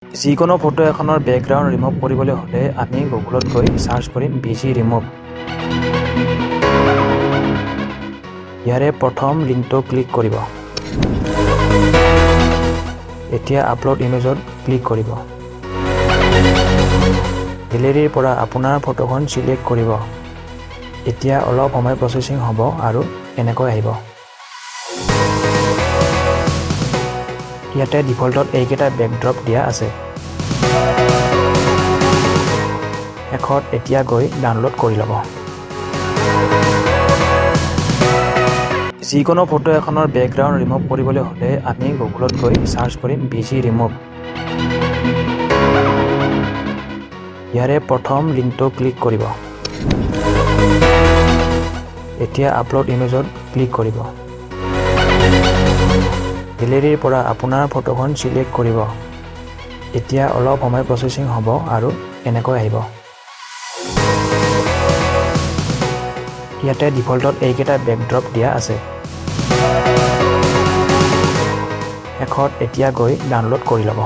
যিকোনো ফটো এখনৰ background remove কৰিবলৈ হ'লে আমি গুগলত গৈ সাৰ্চ কৰিম বিজি ৰিমুভ। ইয়াৰে প্ৰথম লিংকটো ক্লিক কৰিব। এতিয়া আপলোড ইমেজত ক্লিক কৰিব। গেলেৰীৰ পৰা আপোনাৰ ফটোখন সিলেক্ট কৰিব। এতিয়া অলপ সময় প্ৰচেছিং হ'ব আৰু এনেকৈ আহিব। ইয়াতে ডিফল্টত এইকেইটা বেকড্ৰপ দিয়া আছে। শেষত এতিয়া গৈ ডাউনলোড কৰি ল'ব। যিকোনো ফটো এখনৰ বেকগ্ৰাউণ্ড ৰিমুভ কৰিবলৈ হ'লে আমি গুগলত গৈ সাৰ্চ কৰিম বিজি ৰিমুভ। ইয়াৰে প্ৰথম লিংকটো ক্লিক কৰিব। এতিয়া আপলোড ইমেজত ক্লিক কৰিব। গেলেৰীৰ পৰা আপোনাৰ ফটোখন সিলেক্ট কৰিব। এতিয়া অলপ সময় প্ৰচেছিং হ'ব আৰু এনেকৈ আহিব। ইয়াতে ডিফল্টত এইকেইটা বেকড্ৰপ দিয়া আছে। শেষত এতিয়া গৈ ডাউনলোড কৰি ল'ব।